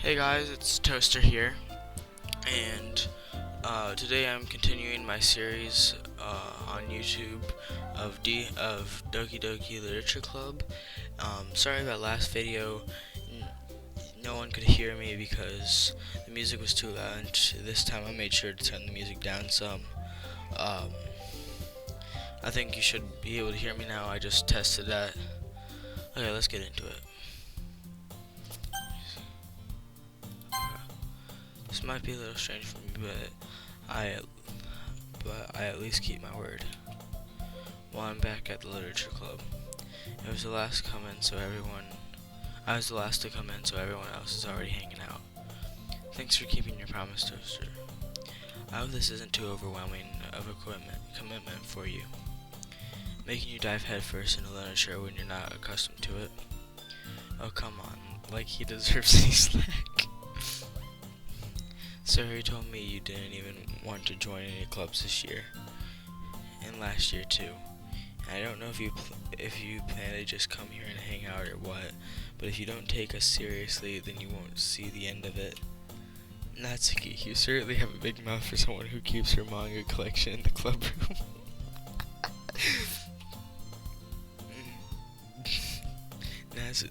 Hey guys, it's Toaster here, and today I'm continuing my series on YouTube of Doki Doki Literature Club. Sorry about last video. No one could hear me because the music was too loud. This time I made sure to turn the music down some. Um, I think you should be able to hear me now. I just tested that. Okay, let's get into it. This might be a little strange for me, I at least keep my word. Well, I'm back at the literature club. It was the last to come in, so I was the last to come in, so everyone else is already hanging out. Thanks for keeping your promise, Toaster. I hope this isn't too overwhelming of a commitment for you, making you dive headfirst into literature when you're not accustomed to it. Oh, come on, like he deserves any slack. Sir, he told me you didn't even want to join any clubs this year, and last year too. And I don't know if you plan to just come here and hang out or what, but if you don't take us seriously, then you won't see the end of it. Natsuki, you certainly have a big mouth for someone who keeps her manga collection in the club room.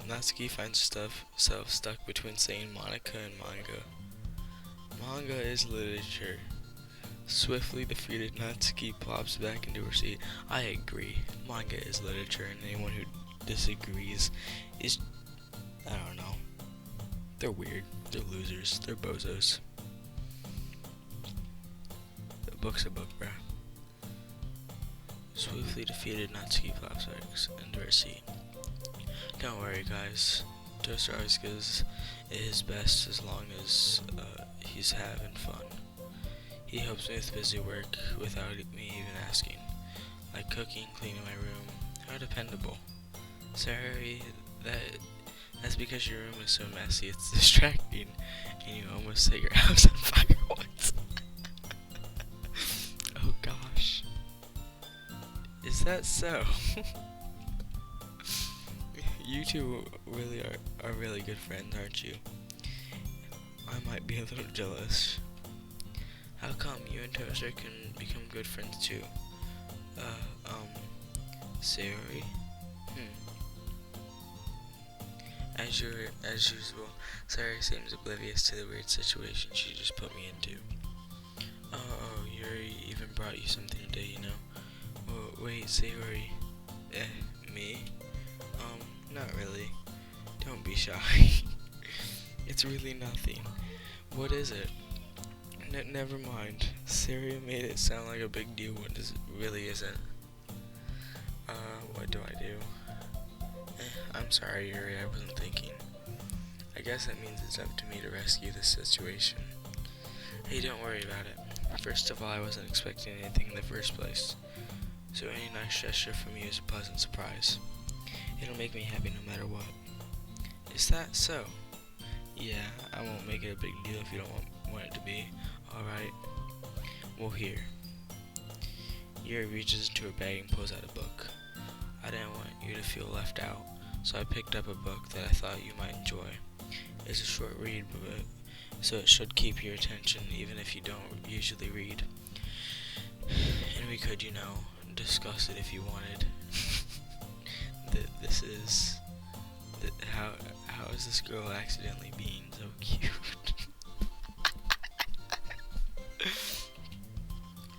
Natsuki finds herself stuck between saying Monica and manga. Manga is literature. Swiftly defeated, Natsuki plops back into her seat. I agree. Manga is literature, and anyone who disagrees is, I don't know. They're weird. They're losers. They're bozos. The book's a book, bruh. Swiftly defeated, Natsuki plops back into her seat. Don't worry, guys. Toaster always gives it his best as long as he's having fun. He helps me with busy work without me even asking, like cooking, cleaning my room. How dependable. Sorry, that's because your room is so messy, it's distracting, and you almost set your house on fire once. Oh gosh. Is that so? You two really are really good friends, aren't you? I might be a little jealous. How come you and Toaster can become good friends too? Sayori? As usual, Sayori seems oblivious to the weird situation she just put me into. Oh, Yuri even brought you something today, you know? Oh, wait, Sayori. Me? Not really. Don't be shy. It's really nothing. What is it? Never mind. Syria made it sound like a big deal when it really isn't. What do I do? I'm sorry, Yuri, I wasn't thinking. I guess that means it's up to me to rescue this situation. Hey, don't worry about it. First of all, I wasn't expecting anything in the first place, so any nice gesture from you is a pleasant surprise. It'll make me happy no matter what. Is that so? Yeah, I won't make it a big deal if you don't want it to be. Alright. Well, here. Yuri reaches into her bag and pulls out a book. I didn't want you to feel left out, so I picked up a book that I thought you might enjoy. It's a short read, so it should keep your attention even if you don't usually read. And we could, discuss it if you wanted. This is... How is this girl accidentally being so cute?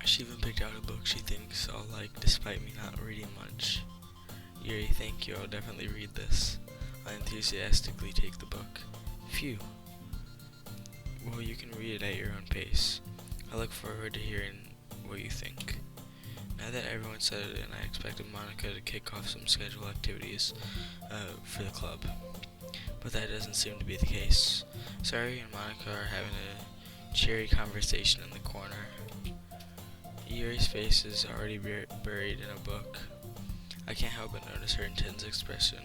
She even picked out a book she thinks I'll like despite me not reading much. Yuri, thank you, I'll definitely read this. I enthusiastically take the book. Phew. Well, you can read it at your own pace. I look forward to hearing what you think. Now that everyone settled in, I expected Monica to kick off some scheduled activities for the club. But that doesn't seem to be the case. Sari and Monica are having a cheery conversation in the corner. Yuri's face is already buried in a book. I can't help but notice her intense expression,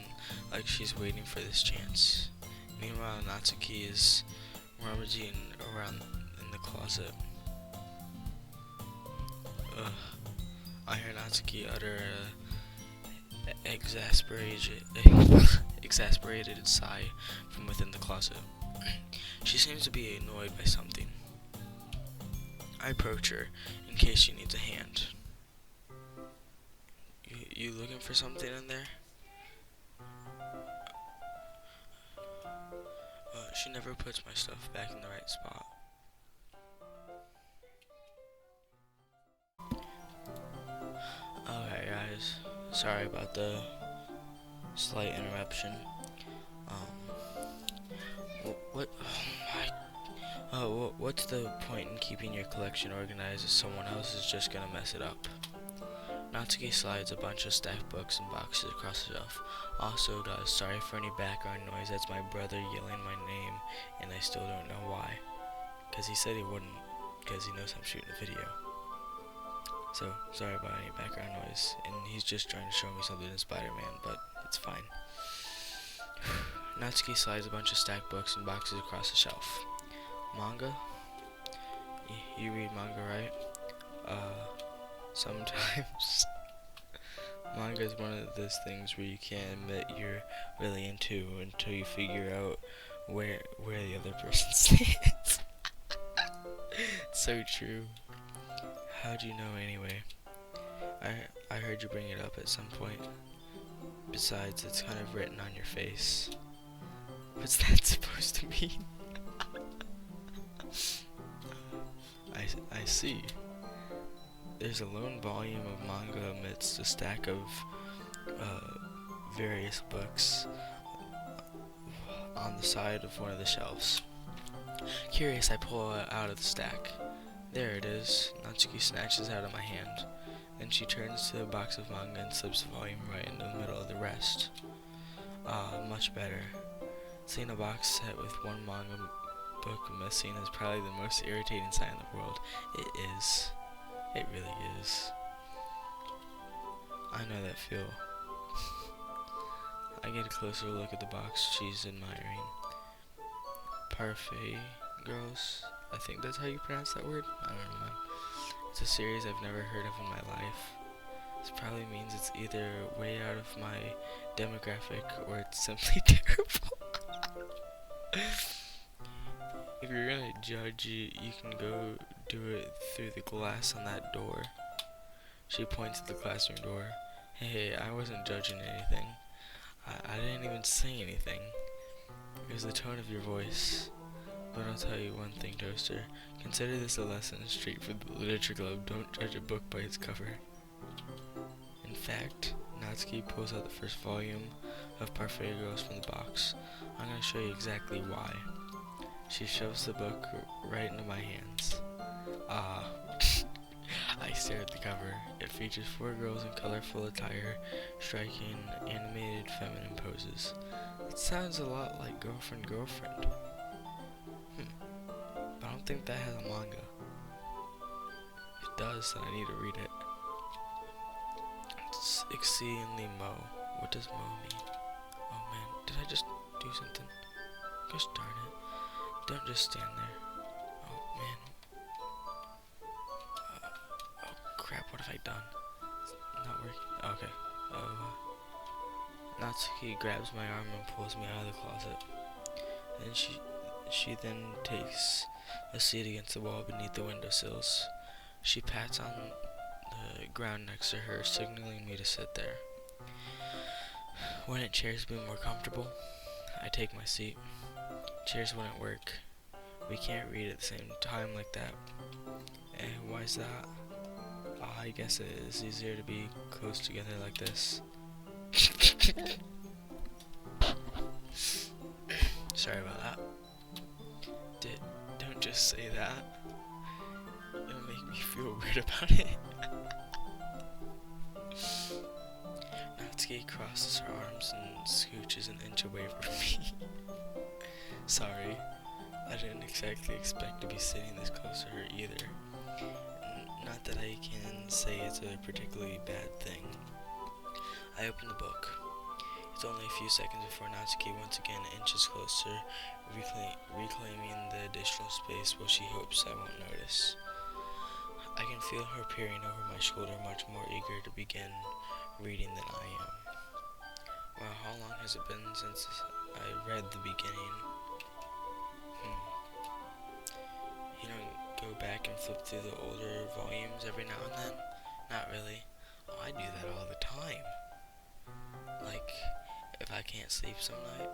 like she's waiting for this chance. Meanwhile, Natsuki is rummaging around in the closet. Ugh. I hear Natsuki utter a exasperated sigh from within the closet. She seems to be annoyed by something. I approach her in case she needs a hand. You looking for something in there? She never puts my stuff back in the right spot. Okay, guys. Sorry about the slight interruption. What? What's the point in keeping your collection organized if someone else is just gonna mess it up? Natsuki slides a bunch of stacked books and boxes across the shelf. Also, guys, sorry for any background noise. That's my brother yelling my name, and I still don't know why. Because he said he wouldn't, because he knows I'm shooting a video. So, sorry about any background noise. And he's just trying to show me something in Spider-Man, but it's fine. Natsuki slides a bunch of stacked books and boxes across the shelf. Manga? You read manga, right? Sometimes. Manga is one of those things where you can't admit you're really into until you figure out where the other person stands. So true. How'd you know anyway? I heard you bring it up at some point. Besides, it's kind of written on your face. What's that supposed to mean? I see. There's a lone volume of manga amidst a stack of various books on the side of one of the shelves. Curious, I pull it out of the stack. There it is. Natsuki snatches it out of my hand. Then she turns to the box of manga and slips the volume right into the middle of the rest. Much better. Seeing a box set with one manga book missing is probably the most irritating sight in the world. It is. It really is. I know that feel. I get a closer look at the box she's admiring. Parfait Girls? I think that's how you pronounce that word? I don't know, man. It's a series I've never heard of in my life. This probably means it's either way out of my demographic or it's simply terrible. If you're gonna judge it, you can go do it through the glass on that door. She points at the classroom door. Hey, I wasn't judging anything. I didn't even say anything. It was the tone of your voice. But I'll tell you one thing, Toaster. Consider this a lesson straight for the Literature Club. Don't judge a book by its cover. In fact, Natsuki pulls out the first volume of Parfait Girls from the box. I'm gonna show you exactly why. She shoves the book right into my hands. I stare at the cover. It features 4 girls in colorful attire, striking, animated feminine poses. It sounds a lot like Girlfriend, Girlfriend. But I don't think that has a manga. If it does, then I need to read it. It's exceedingly Mo. What does Mo mean? Oh man, did I just do something? Gosh darn it. Don't just stand there. Oh man. Oh crap, what have I done? It's not working. Okay. Natsuki grabs my arm and pulls me out of the closet. Then she then takes a seat against the wall beneath the windowsills. She pats on the ground next to her, signaling me to sit there. Wouldn't chairs be more comfortable? I take my seat. Chairs wouldn't work. We can't read at the same time like that. Why's that? I guess it is easier to be close together like this. Sorry about that. Don't just say that. It'll make me feel weird about it. Natsuki crosses her arms and scooches an inch away from me. Sorry, I didn't exactly expect to be sitting this close to her either. Not that I can say it's a particularly bad thing. I open the book. It's only a few seconds before Natsuki once again inches closer, reclaiming the additional space which she hopes I won't notice. I can feel her peering over my shoulder, much more eager to begin reading than I am. Wow, how long has it been since I read the beginning? flip through the older volumes every now and then? Not really. Oh, I do that all the time. Like, if I can't sleep some night,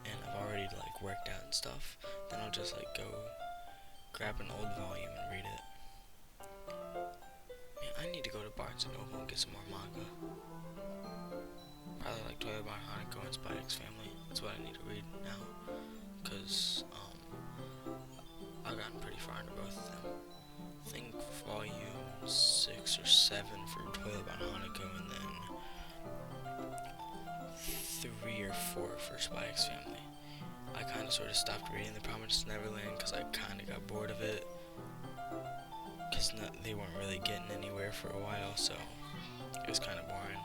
and I've already like worked out and stuff, then I'll just like go grab an old volume and read it. Man, I need to go to Barnes and Noble and get some more manga. Probably like Toilet Bar Hanako and Spy X Family. That's what I need to read now, cause I've gotten pretty far into both of them. I think volume 6 or 7 for Toilet Bar Hanako, and then 3 or 4 for Spy X Family. I kind of sort of stopped reading The Promised Neverland because I kind of got bored of it, because they weren't really getting anywhere for a while, so it was kind of boring.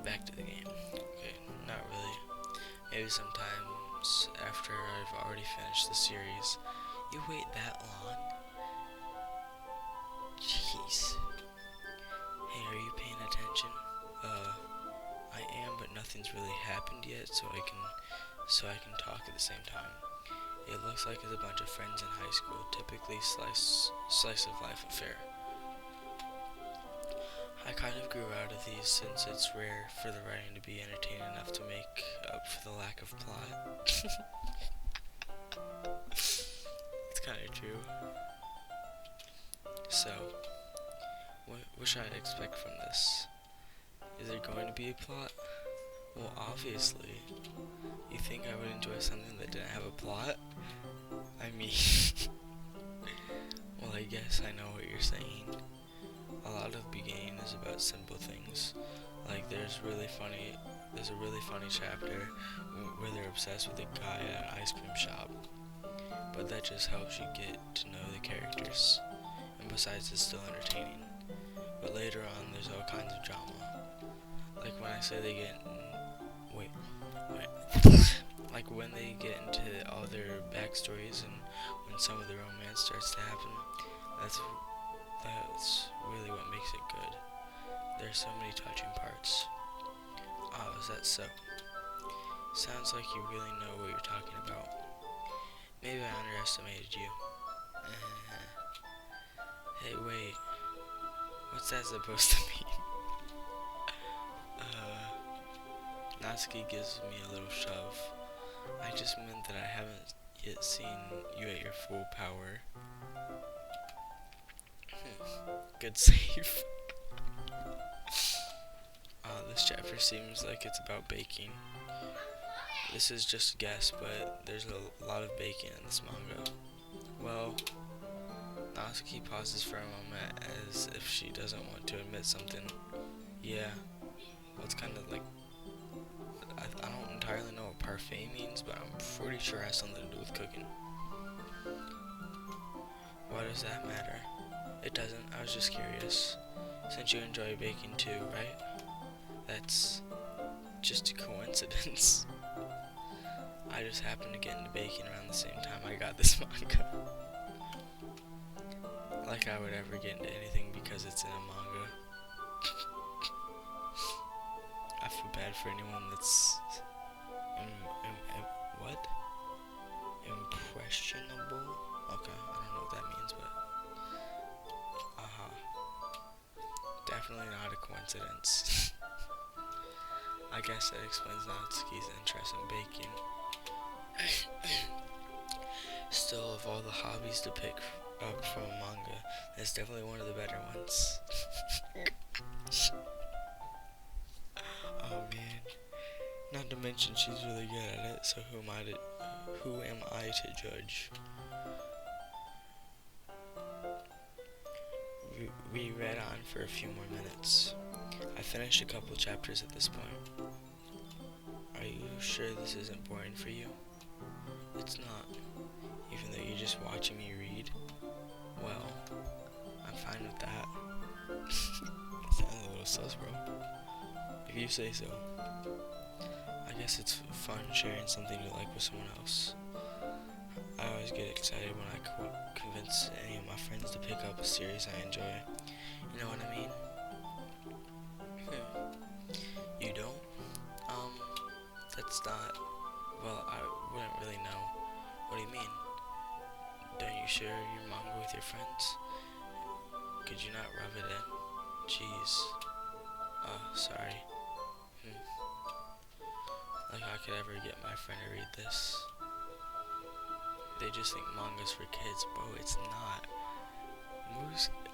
Back to the game. Okay, not really. Maybe sometimes after I've already finished the series. You wait that long? Jeez. Hey, are you paying attention? I am, but nothing's really happened yet, so I can talk at the same time. It looks like it's a bunch of friends in high school, typically slice of life affair. I kind of grew out of these since it's rare for the writing to be entertaining enough to make up for the lack of plot. It's kind of true. So, what should I expect from this? Is there going to be a plot? Well, obviously. You think I would enjoy something that didn't have a plot? I mean, well, I guess I know what you're saying. A lot of beginning is about simple things. Like there's a really funny chapter where they're obsessed with a guy at an ice cream shop. But that just helps you get to know the characters. And besides, it's still entertaining. But later on, there's all kinds of drama. Like when I say they get like when they get into all their backstories and when some of the romance starts to happen, that's really what makes it good. There's so many touching parts. Oh, is that so? Sounds like you really know what you're talking about. Maybe I underestimated you. Hey, wait. What's that supposed to mean? Natsuki gives me a little shove. I just meant that I haven't yet seen you at your full power. Good save. This chapter seems like it's about baking. This is just a guess, but there's a lot of baking in this manga. Well, Natsuki pauses for a moment as if she doesn't want to admit something. Yeah, well, it's kind of like, I don't entirely know what parfait means, but I'm pretty sure it has something to do with cooking. Why does that matter? It doesn't, I was just curious. Since you enjoy baking too, right? That's just a coincidence. I just happened to get into baking around the same time I got this manga. Like I would ever get into anything because it's in a manga. I feel bad for anyone that's what? Impressionable? Okay, I don't know what that means, but definitely not a coincidence. I guess that explains Natsuki's interest in baking. Still, of all the hobbies to pick up from a manga, that's definitely one of the better ones. Oh man. Not to mention she's really good at it, so who am I to judge? We read on for a few more minutes. I finished a couple chapters at this point. Are you sure this isn't boring for you? It's not, even though you're just watching me read. Well, I'm fine with that. Sounds a little sus, bro. If you say so. I guess it's fun sharing something you like with someone else. I always get excited when I convince any of my friends to pick up a series I enjoy. You know what I mean? You don't? That's not... Well, I wouldn't really know. What do you mean? Don't you share your manga with your friends? Could you not rub it in? Jeez. Sorry. Like how could I ever get my friend to read this? They just think manga's for kids, bro. It's not.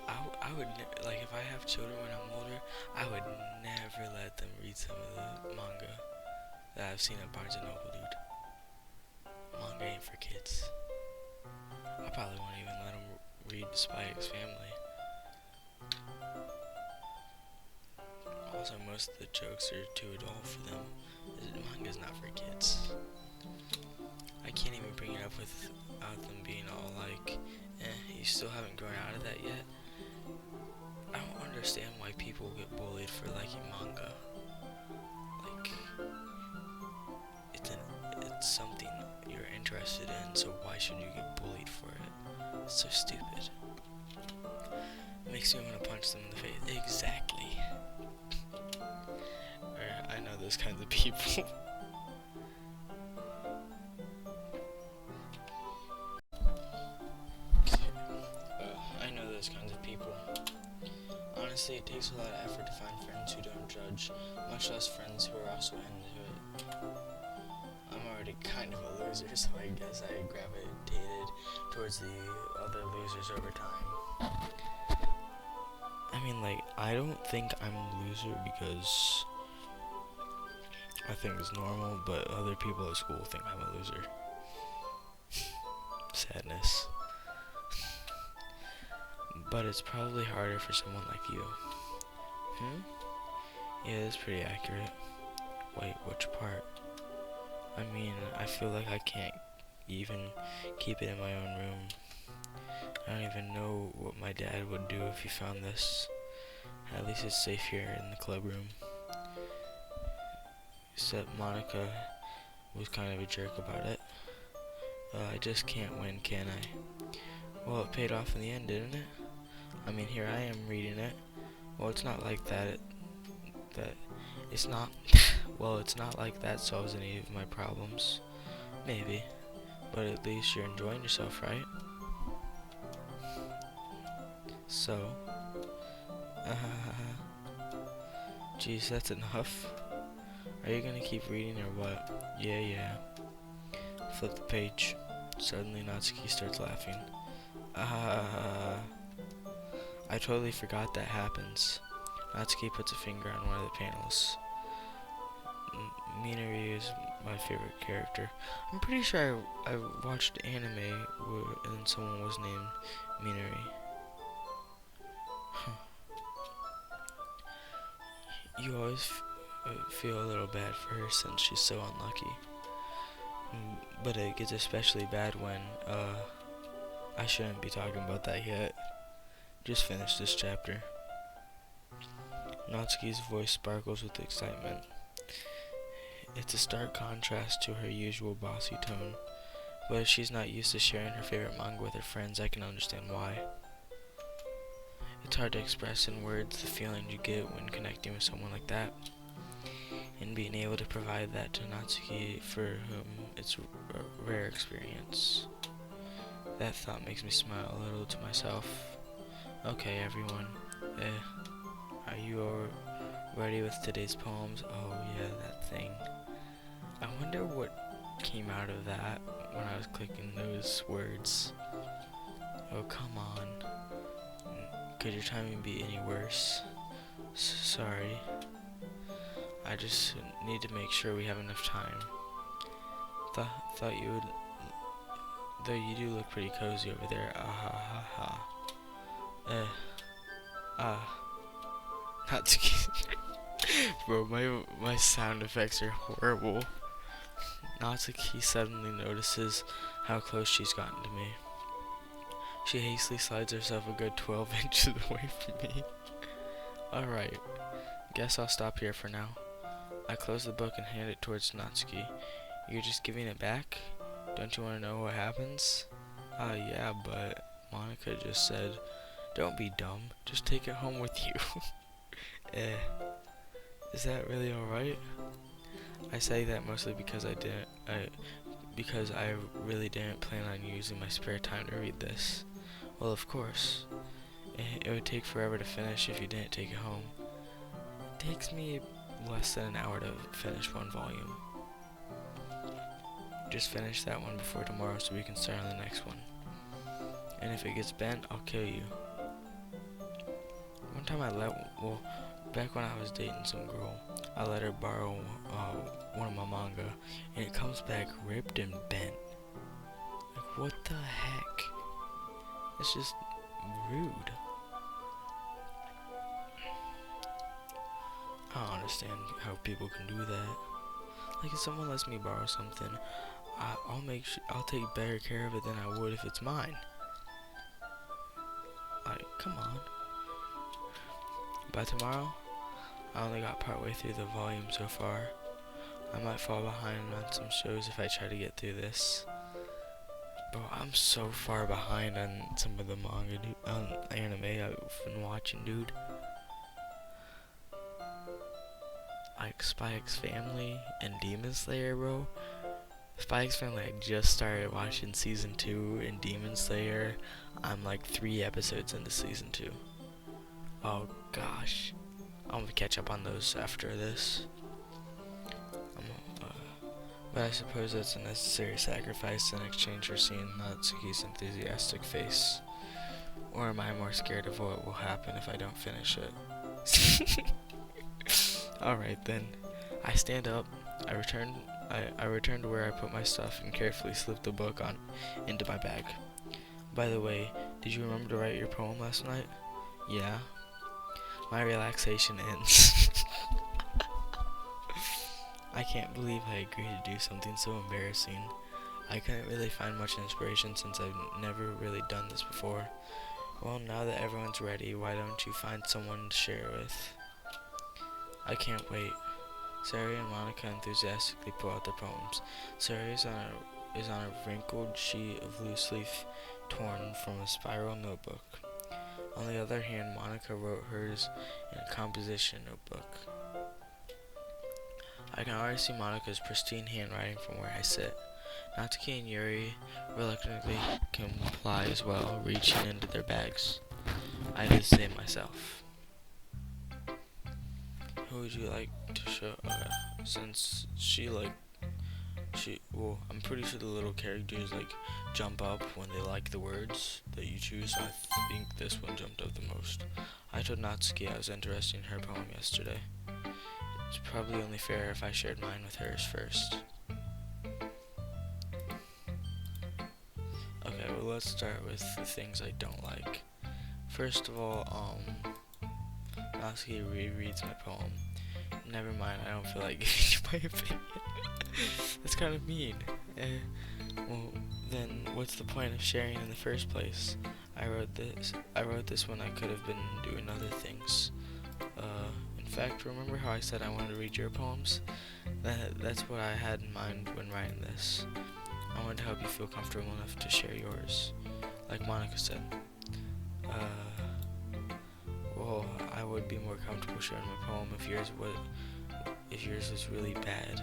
I would like if I have children when I'm older, I would never let them read some of the manga that I've seen at Barnes and Noble, dude. Manga ain't for kids. I probably won't even let them read Spy X Family. Also, most of the jokes are too adult for them. Manga's not for kids. I can't even bring it up without them being all like, you still haven't grown out of that yet? I don't understand why people get bullied for liking manga. Like, it's something you're interested in, so why should you get bullied for it? It's so stupid. It makes me want to punch them in the face. Exactly. I know those kinds of people. I know those kinds of people. Honestly, it takes a lot of effort to find friends who don't judge, much less friends who are also into it. I'm already kind of a loser, so I guess I gravitated towards the other losers over time. I mean, like, I don't think I'm a loser because I think it's normal, but other people at school think I'm a loser. Sadness. But it's probably harder for someone like you. Yeah, that's pretty accurate. Wait, which part? I mean, I feel like I can't even keep it in my own room. I don't even know what my dad would do if he found this. At least it's safe here in the club room. Except Monica was kind of a jerk about it. I just can't win, can I? Well, it paid off in the end, didn't it? I mean, here I am reading it. Well, it's not like that. It's not. Well, it's not like that solves any of my problems. Maybe, but at least you're enjoying yourself, right? So, geez, that's enough. Are you gonna keep reading or what? Yeah. Flip the page. Suddenly, Natsuki starts laughing. I totally forgot that happens. Natsuki puts a finger on one of the panels. Minori is my favorite character. I'm pretty sure I watched anime and someone was named Minori. You always feel a little bad for her since she's so unlucky. But it gets especially bad when, I shouldn't be talking about that yet. Just finished this chapter. Natsuki's voice sparkles with excitement. It's a stark contrast to her usual bossy tone, but if she's not used to sharing her favorite manga with her friends, I can understand why. It's hard to express in words the feeling you get when connecting with someone like that, and being able to provide that to Natsuki, for whom it's a rare experience. That thought makes me smile a little to myself. Okay, everyone, are you all ready with today's poems? Oh yeah, that thing. I wonder what came out of that when I was clicking those words. Oh, come on. Could your timing be any worse? Sorry. I just need to make sure we have enough time. Thought you would... Though you do look pretty cozy over there. Not to Bro, my sound effects are horrible. Natsuki suddenly notices how close she's gotten to me. She hastily slides herself a good 12 inches away from me. Alright, guess I'll stop here for now. I close the book and hand it towards Natsuki. You're just giving it back? Don't you want to know what happens? Yeah, but Monica just said, don't be dumb, just take it home with you. Is that really alright? I say that mostly because because I really didn't plan on using my spare time to read this. Well, of course. It would take forever to finish if you didn't take it home. It takes me less than an hour to finish one volume. Just finish that one before tomorrow so we can start on the next one. And if it gets bent, I'll kill you. One time back when I was dating some girl, I let her borrow one of my manga, and it comes back ripped and bent. Like, what the heck? It's just rude. I don't understand how people can do that. Like, if someone lets me borrow something, I'll take better care of it than I would if it's mine. Like, come on. By tomorrow, I only got partway through the volume so far. I might fall behind on some shows if I try to get through this. Bro, I'm so far behind on some of the manga, on anime I've been watching, dude. Like Spy X Family and Demon Slayer, bro. Spy X Family, I just started watching season 2, and Demon Slayer, I'm like 3 episodes into season 2. Oh gosh, I'm gonna catch up on those after this. But I suppose that's a necessary sacrifice in exchange for seeing Natsuki's enthusiastic face. Or am I more scared of what will happen if I don't finish it? Alright then. I stand up, I return to where I put my stuff and carefully slip the book into my bag. By the way, did you remember to write your poem last night? Yeah. My relaxation ends. I can't believe I agreed to do something so embarrassing. I couldn't really find much inspiration since I've never really done this before. Well, now that everyone's ready, why don't you find someone to share with? I can't wait. Sari and Monica enthusiastically pull out their poems. Sari is on a wrinkled sheet of loose leaf torn from a spiral notebook. On the other hand, Monica wrote hers in a composition notebook. I can already see Monica's pristine handwriting from where I sit. Natsuki and Yuri reluctantly comply as well, reaching into their bags. I do the same myself. Who would you like to show? Since I'm pretty sure the little characters jump up when they like the words that you choose. I think this one jumped up the most. I told Natsuki I was interested in her poem yesterday. It's probably only fair if I shared mine with hers first. Okay, well, let's start with the things I don't like. First of all, Natsuki rereads my poem. Never mind, I don't feel like giving you my opinion. That's kind of mean. Well, then what's the point of sharing in the first place? I wrote this when I could have been doing other things. In fact, remember how I said I wanted to read your poems? That's what I had in mind when writing this. I wanted to help you feel comfortable enough to share yours. Like Monica said. Well, I would be more comfortable sharing my poem if yours was really bad.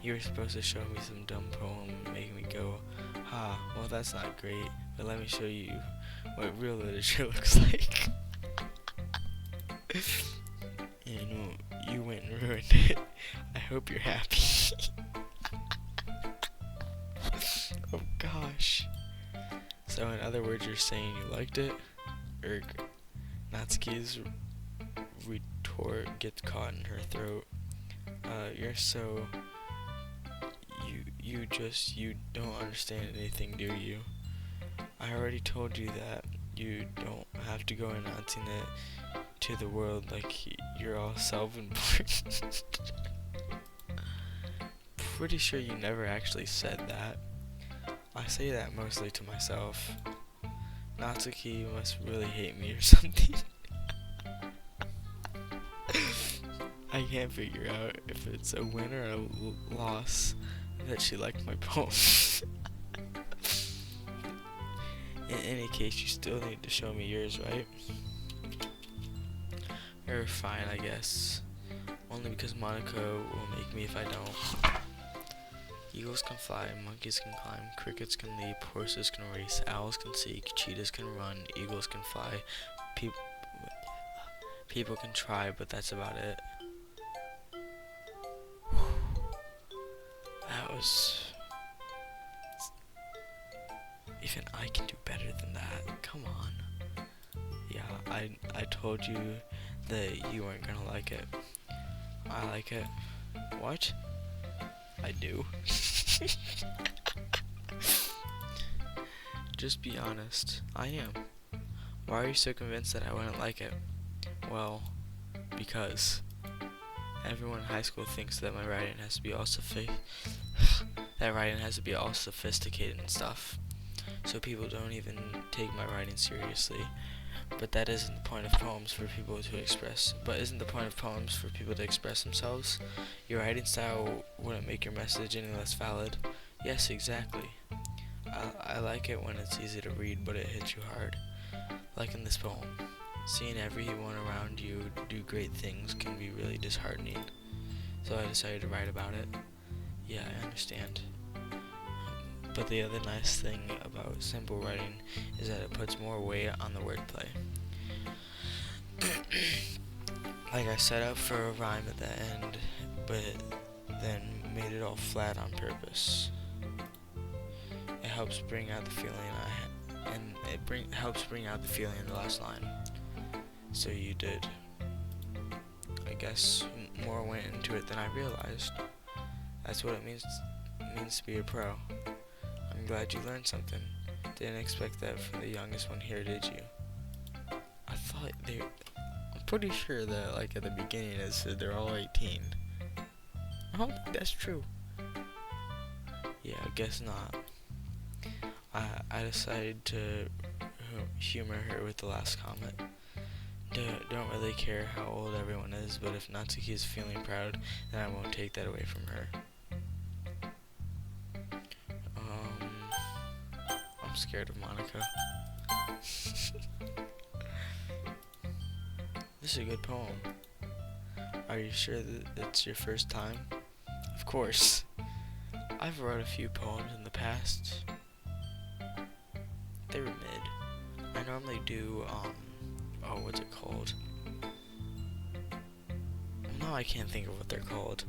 You were supposed to show me some dumb poem and make me go, well that's not great, but let me show you what real literature looks like. And you went and ruined it. I hope you're happy. Oh gosh. So in other words, you're saying you liked it? Natsuki's retort gets caught in her throat. You don't understand anything, do you? I already told you that you don't have to go announcing it to the world like you're all self-important. Pretty sure you never actually said that. I say that mostly to myself. Natsuki must really hate me or something. I can't figure out if it's a win or a loss that she liked my poem. In any case, you still need to show me yours, right? Or fine, I guess. Only because Monica will make me if I don't. Eagles can fly, monkeys can climb, crickets can leap, horses can race, owls can seek, cheetahs can run, eagles can fly, people can try, but that's about it. That was... Even I can do better than that. Come on. Yeah, I told you that you weren't gonna like it. I like it. What? I do. Just be honest. I am. Why are you so convinced that I wouldn't like it? Well, because everyone in high school thinks that my writing has to be all sophisticated and stuff. So people don't even take my writing seriously. But that isn't the point of poems for people to express. But isn't the point of poems for people to express themselves? Your writing style wouldn't make your message any less valid. Yes, exactly. I like it when it's easy to read, but it hits you hard. Like in this poem. Seeing everyone around you do great things can be really disheartening. So I decided to write about it. Yeah, I understand. But the other nice thing about simple writing is that it puts more weight on the wordplay. Like I set up for a rhyme at the end, but then made it all flat on purpose. It helps bring out the feeling helps bring out the feeling in the last line. So you did. I guess more went into it than I realized. That's what it means to be a pro. I'm glad you learned something. Didn't expect that from the youngest one here, did you? I thought I'm pretty sure that like at the beginning it said they're all 18. I don't think that's true. Yeah, I guess not. I decided to humor her with the last comment. Don't really care how old everyone is, but if Natsuki is feeling proud, then I won't take that away from her. I'm scared of Monica. This is a good poem. Are you sure that it's your first time? Of course. I've wrote a few poems in the past. They were mid. I normally do, what's it called? No, I can't think of what they're called.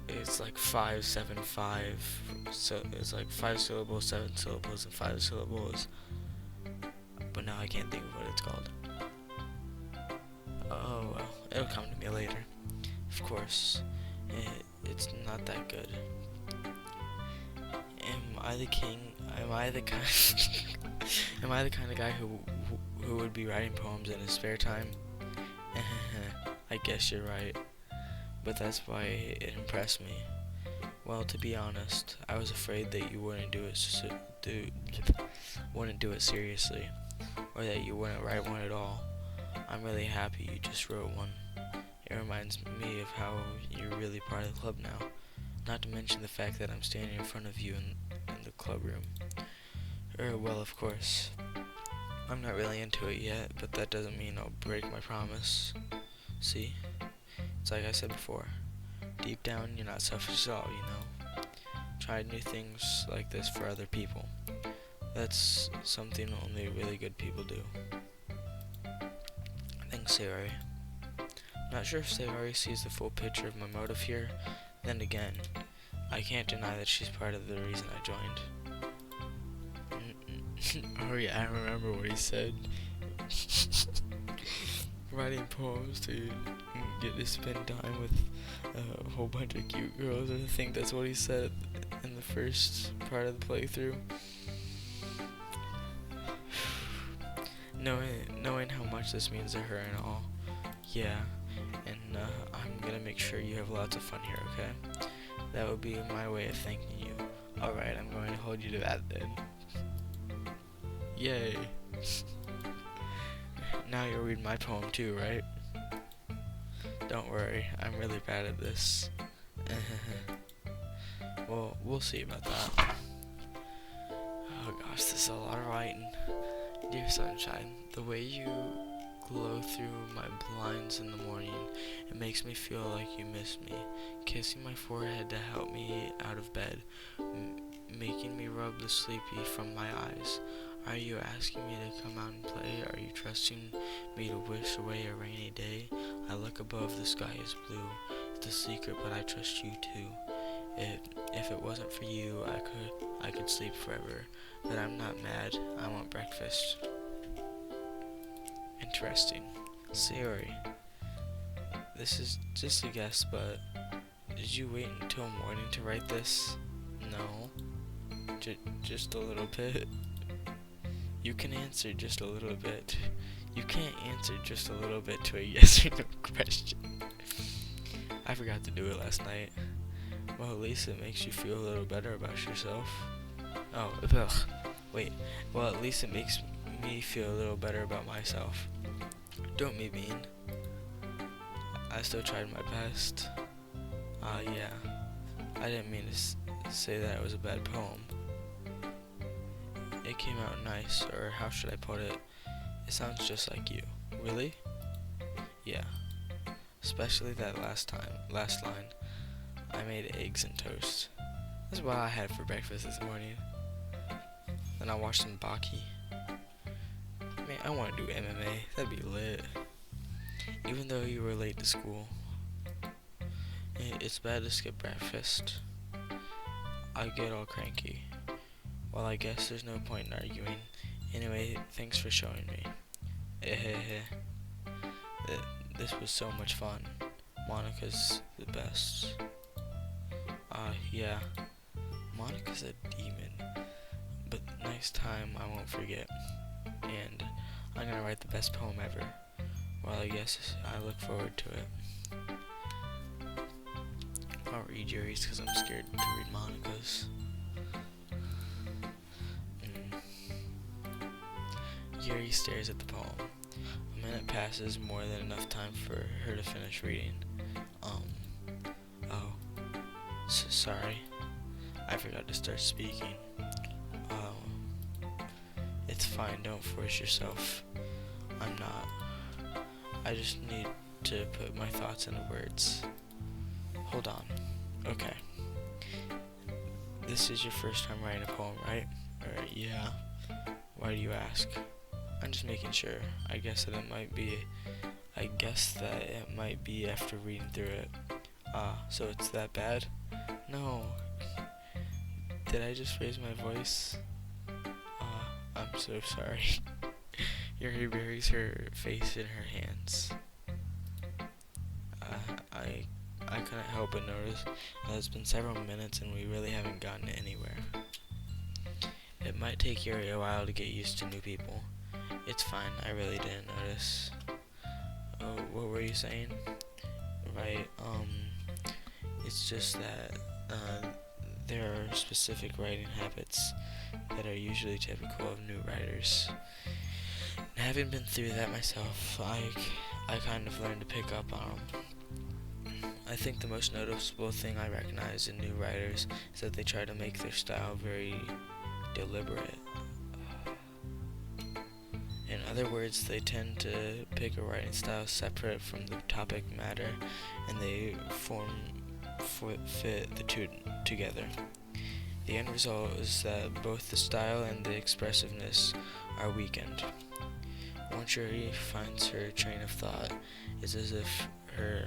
It's like 5, 7, 5. So it's like 5 syllables, 7 syllables, and 5 syllables. But now I can't think of what it's called. Oh well, it'll come to me later. Of course, it's not that good. Am I the king? Am I the kind? Am I the kind of guy who would be writing poems in his spare time? I guess you're right. But that's why it impressed me. Well, to be honest, I was afraid that you wouldn't do it seriously, or that you wouldn't write one at all. I'm really happy you just wrote one. It reminds me of how you're really part of the club now. Not to mention the fact that I'm standing in front of you in the club room. Well, of course. I'm not really into it yet, but that doesn't mean I'll break my promise. See? It's like I said before. Deep down, you're not selfish at all, you know? Try new things like this for other people. That's something only really good people do. Thanks, Sayori. Not sure if Sayori sees the full picture of my motive here. Then again, I can't deny that she's part of the reason I joined. Oh yeah, I remember what he said. Writing poems to get to spend time with a whole bunch of cute girls. I think that's what he said in the first part of the playthrough. Knowing how much this means to her and all. Yeah, and I'm gonna make sure you have lots of fun here, okay? That would be my way of thanking you. Alright, I'm going to hold you to that then. Yay. Now you'll read my poem too, right? Don't worry, I'm really bad at this. Well, we'll see about that. Oh gosh, this is a lot of writing. Dear Sunshine, the way you glow through my blinds in the morning. It makes me feel like you miss me. Kissing my forehead to help me out of bed. Making me rub the sleepy from my eyes. Are you asking me to come out and play? Are you trusting me to wish away a rainy day? I look above, the sky is blue. It's a secret, but I trust you too. If it wasn't for you, I could sleep forever. But I'm not mad. I want breakfast. Interesting. Sayori, this is just a guess, but did you wait until morning to write this? No. Just a little bit. You can answer just a little bit. You can't answer just a little bit to a yes or no question. I forgot to do it last night. Well, at least it makes you feel a little better about yourself. Oh, ugh. Wait. Well, at least it makes me feel a little better about myself. Don't be mean. I still tried my best. Yeah. I didn't mean to say that it was a bad poem. It came out nice, or how should I put it? It sounds just like you. Really? Yeah. Especially that last line. I made eggs and toast. That's what I had for breakfast this morning. Then I watched some Doki. Man, I want to do MMA. That'd be lit. Even though you were late to school. It's bad to skip breakfast. I get all cranky. Well, I guess there's no point in arguing. Anyway, thanks for showing me. This was so much fun. Monika's the best. Yeah. Monika's a demon. But next time I won't forget. And I'm gonna write the best poem ever. Well, I guess I look forward to it. I'll read Yuri's because I'm scared to read Monika's. Yuri stares at the poem. A minute passes, more than enough time for her to finish reading. Sorry. I forgot to start speaking. It's fine, don't force yourself. I'm not. I just need to put my thoughts into words. Hold on. Okay. This is your first time writing a poem, right? Yeah. Why do you ask? I'm just making sure. I guess that it might be after reading through it. So it's that bad? No. Did I just raise my voice? I'm so sorry. Yuri buries her face in her hands. I couldn't help but notice that it's been several minutes and we really haven't gotten anywhere. It might take Yuri a while to get used to new people. It's fine, I really didn't notice. Oh, what were you saying? Right, it's just that, there are specific writing habits that are usually typical of new writers. And having been through that myself, I kind of learned to pick up on them. I think the most noticeable thing I recognize in new writers is that they try to make their style very deliberate. In other words, they tend to pick a writing style separate from the topic matter, and they fit the two together. The end result is that both the style and the expressiveness are weakened. Once Yuri finds her train of thought, it's as if her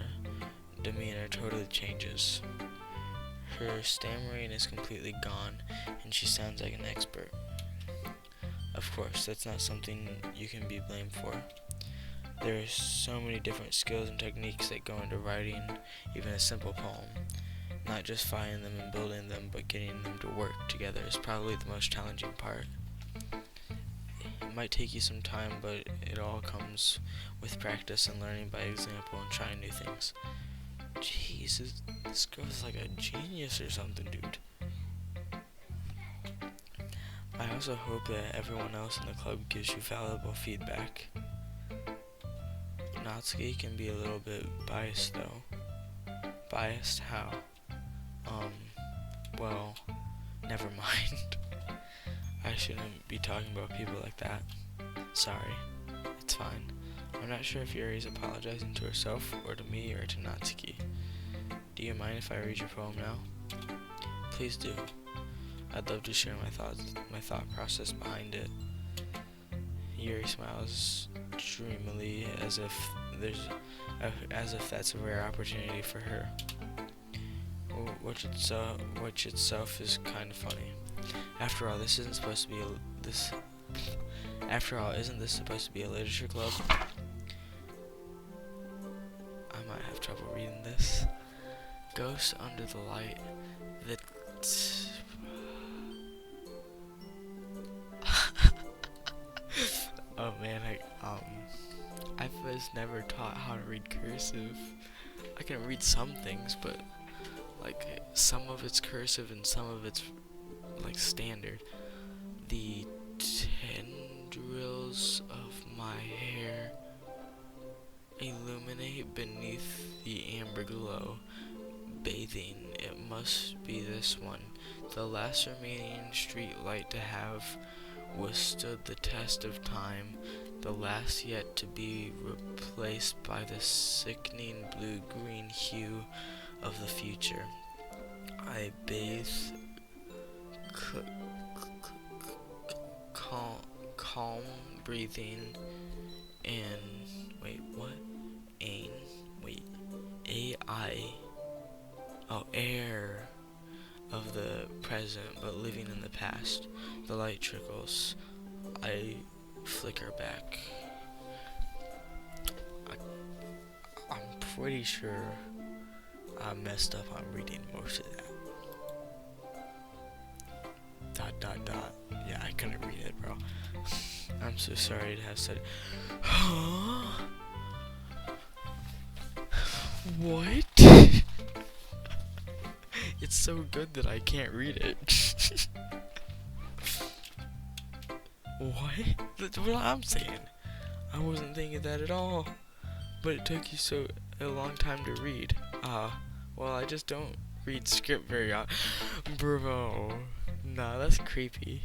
demeanor totally changes. Her stammering is completely gone, and she sounds like an expert. Of course, that's not something you can be blamed for. There are so many different skills and techniques that go into writing even a simple poem. Not just finding them and building them, but getting them to work together is probably the most challenging part. It might take you some time, but it all comes with practice and learning by example and trying new things. Jeez, this girl's like a genius or something, dude. I also hope that everyone else in the club gives you valuable feedback. Natsuki can be a little bit biased though. Biased how? Well, never mind. I shouldn't be talking about people like that. Sorry. It's fine. I'm not sure if Yuri's apologizing to herself or to me or to Natsuki. Do you mind if I read your poem now? Please do. I'd love to share my thought process behind it. Yuri smiles dreamily as if that's a rare opportunity for her, which itself is kind of funny. After all, isn't this supposed to be a literature club? I might have trouble reading this. Ghosts under the light. Oh man, I was never taught how to read cursive. I can read some things, but like some of it's cursive and some of it's like standard. The tendrils of my hair illuminate beneath the amber glow, bathing. It must be this one, the last remaining street light to have withstood the test of time, the last yet to be replaced by the sickening blue-green hue of the future. I bathe calm breathing and air of the present, but living in the past. The light trickles. I flicker back. I'm pretty sure I messed up on reading most of that. Yeah, I couldn't read it, bro. I'm so sorry to have said. What? It's so good that I can't read it. What? That's what I'm saying. I wasn't thinking that at all. But it took you a long time to read. Well, I just don't read script very often. Bro. Nah, that's creepy.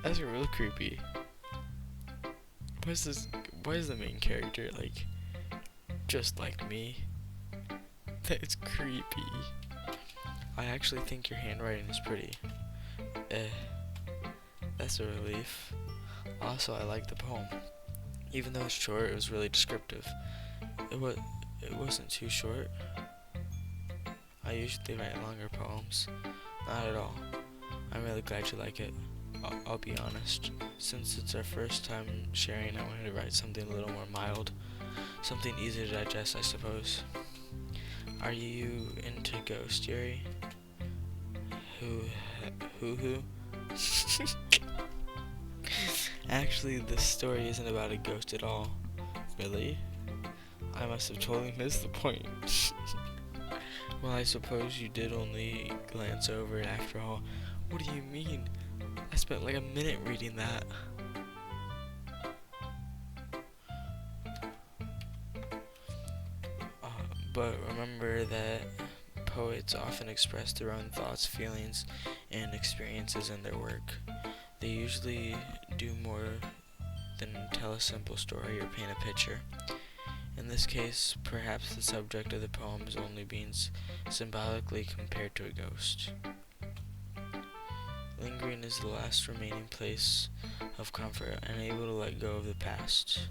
That's real creepy. Why is the main character, like, just like me? That's creepy. I actually think your handwriting is pretty. That's a relief. Also, I like the poem. Even though it's short, it was really descriptive. It wasn't too short. I usually write longer poems. Not at all. I'm really glad you like it. I'll be honest. Since it's our first time sharing, I wanted to write something a little more mild. Something easy to digest, I suppose. Are you into ghost, Yuri? Who? Actually, this story isn't about a ghost at all. Really? I must have totally missed the point. Well, I suppose you did only glance over it after all. What do you mean? I spent like a minute reading that. But remember that poets often express their own thoughts, feelings, and experiences in their work. They usually do more than tell a simple story or paint a picture. In this case, perhaps the subject of the poem is only being symbolically compared to a ghost. Lingering is the last remaining place of comfort, unable to let go of the past.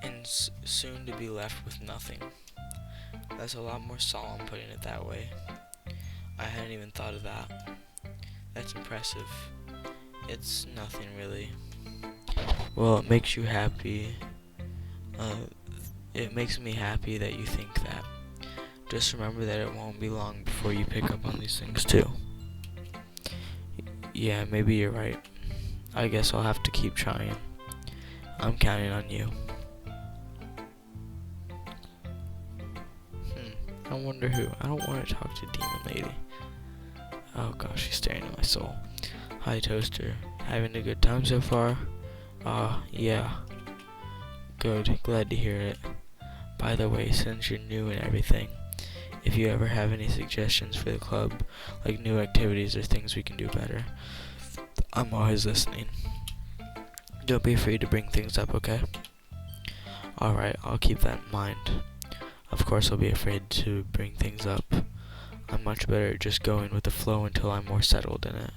And soon to be left with nothing. That's a lot more solemn putting it that way. I hadn't even thought of that. That's impressive. It's nothing really. Well, it makes you happy. It makes me happy that you think that. Just remember that it won't be long before you pick up on these things too. Yeah, maybe you're right. I guess I'll have to keep trying. I'm counting on you. I wonder who. I don't want to talk to Demon Lady. Oh gosh, she's staring at my soul. Hi, Toaster. Having a good time so far? Yeah. Good. Glad to hear it. By the way, since you're new and everything, if you ever have any suggestions for the club, like new activities or things we can do better, I'm always listening. Don't be afraid to bring things up, okay? Alright, I'll keep that in mind. Of course I'll be afraid to bring things up. I'm much better at just going with the flow until I'm more settled in it.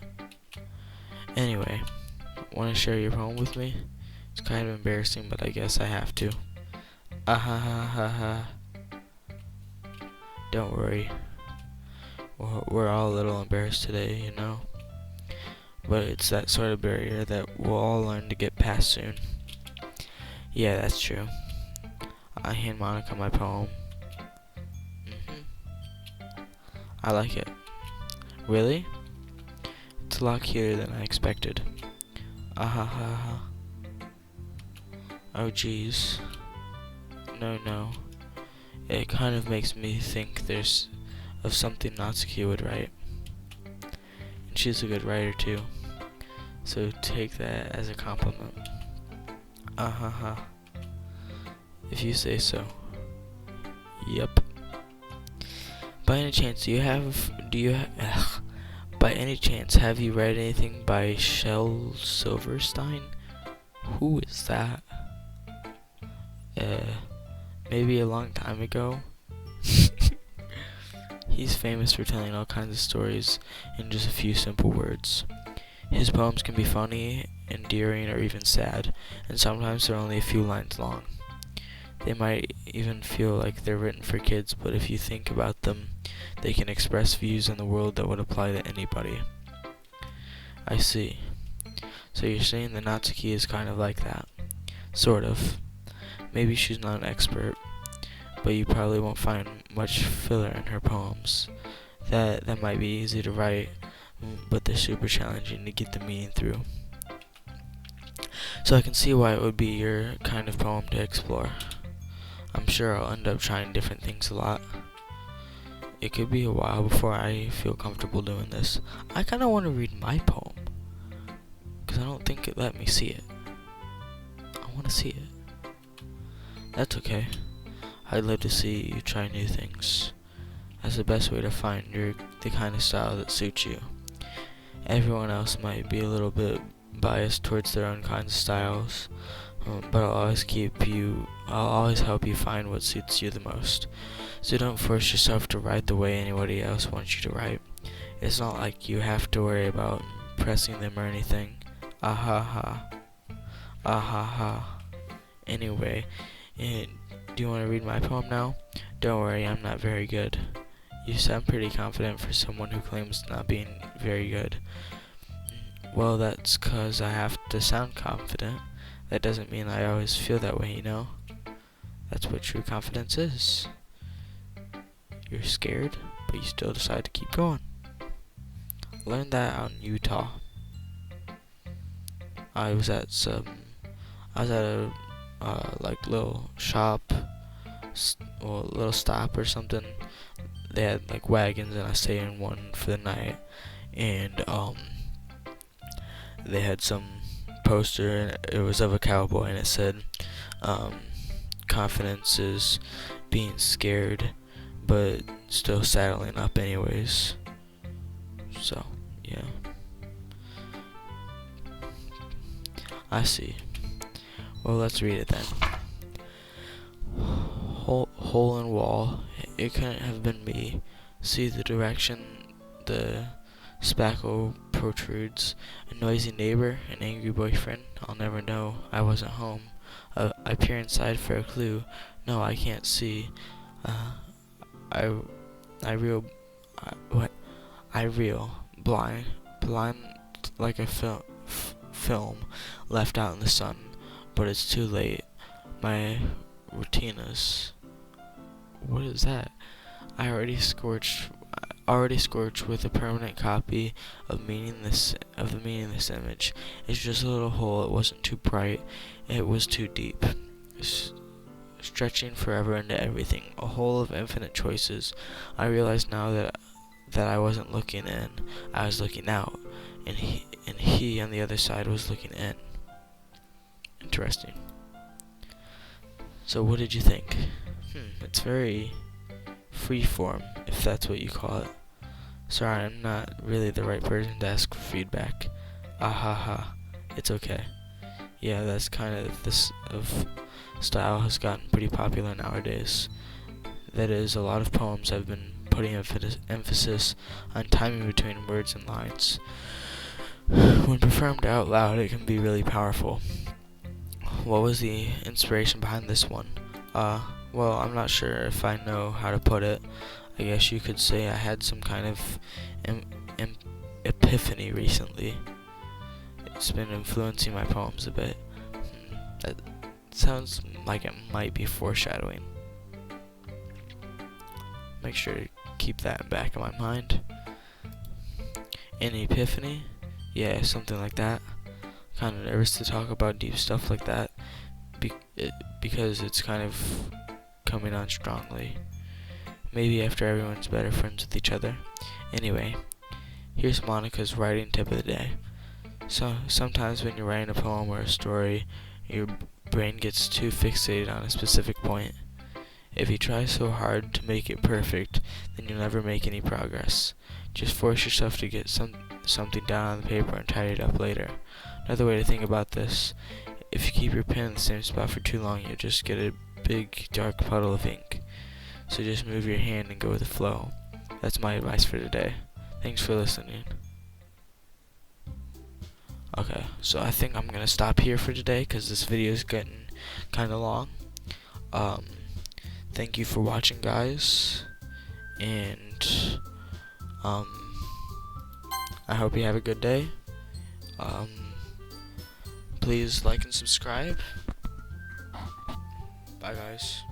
Anyway, want to share your poem with me? It's kind of embarrassing, but I guess I have to. Ah ha ha ha ha. Don't worry. We're all a little embarrassed today, you know? But it's that sort of barrier that we'll all learn to get past soon. Yeah, that's true. I hand Monica my poem. I like it. Really? It's a lot cuter than I expected. Ah ha ha ha. Oh jeez. No. It kind of makes me think there's of something Natsuki would write. And she's a good writer too. So take that as a compliment. Ah ha ha. If you say so. Yep. By any chance, by any chance, have you read anything by Shel Silverstein? Who is that? Maybe a long time ago. He's famous for telling all kinds of stories in just a few simple words. His poems can be funny, endearing, or even sad, and sometimes they're only a few lines long. They might even feel like they're written for kids, but if you think about them, they can express views on the world that would apply to anybody. I see. So you're saying that Natsuki is kind of like that? Sort of. Maybe she's not an expert, but you probably won't find much filler in her poems. That might be easy to write, but they're super challenging to get the meaning through. So I can see why it would be your kind of poem to explore. I'm sure I'll end up trying different things a lot. It could be a while before I feel comfortable doing this. I kind of want to read my poem, because I don't think it let me see it. I want to see it. That's okay. I'd love to see you try new things. That's the best way to find the kind of style that suits you. Everyone else might be a little bit biased towards their own kinds of styles, but I'll always help you find what suits you the most. So don't force yourself to write the way anybody else wants you to write. It's not like you have to worry about impressing them or anything. Ah ha ha. Ah ha ha. Anyway, do you want to read my poem now? Don't worry, I'm not very good. You sound pretty confident for someone who claims not being very good. Well, that's 'cause I have to sound confident. That doesn't mean I always feel that way, you know? That's what true confidence is. You're scared, but you still decide to keep going. Learned that out in Utah. I was at a like little shop, or a little stop or something. They had like wagons, and I stayed in one for the night. And they had some poster, and it was of a cowboy, and it said, confidence is being scared, but still saddling up anyways. So, yeah. I see. Well, let's read it then. Hole in wall. It couldn't have been me. See the direction the spackle protrudes. A noisy neighbor, an angry boyfriend. I'll never know. I wasn't home. I peer inside for a clue. No, I can't see. I reel blind like a film left out in the sun, but it's too late. My retinas. What is that? I already scorched with a permanent copy of the meaning of this image. It's just a little hole. It wasn't too bright. It was too deep. Stretching forever into everything, a hole of infinite choices. I realize now that I wasn't looking in, I was looking out, and he on the other side was looking in. Interesting. So what did you think? It's very freeform, if that's what you call it. Sorry, I'm not really the right person to ask for feedback. Ah ha ha. It's okay. yeah, that's kind of this of style has gotten pretty popular nowadays. That is, a lot of poems have been putting emphasis on timing between words and lines. When performed out loud, it can be really powerful. What was the inspiration behind this one? Well, I'm not sure if I know how to put it. I guess you could say I had some kind of em- em- epiphany recently. It's been influencing my poems a bit. That sounds like it might be foreshadowing. Make sure to keep that in back of my mind. An epiphany? Yeah, something like that. Kind of nervous to talk about deep stuff like that because it's kind of coming on strongly. Maybe after everyone's better friends with each other. Anyway, here's Monica's writing tip of the day. So sometimes when you're writing a poem or a story, your brain gets too fixated on a specific point. If you try so hard to make it perfect, then you'll never make any progress. Just force yourself to get something down on the paper and tidy it up later. Another way to think about this, if you keep your pen in the same spot for too long, you'll just get a big dark puddle of ink. So just move your hand and go with the flow. That's my advice for today. Thanks for listening. Okay, so I think I'm gonna stop here for today because this video is getting kind of long. Thank you for watching, guys, and I hope you have a good day. Please like and subscribe. Bye, guys.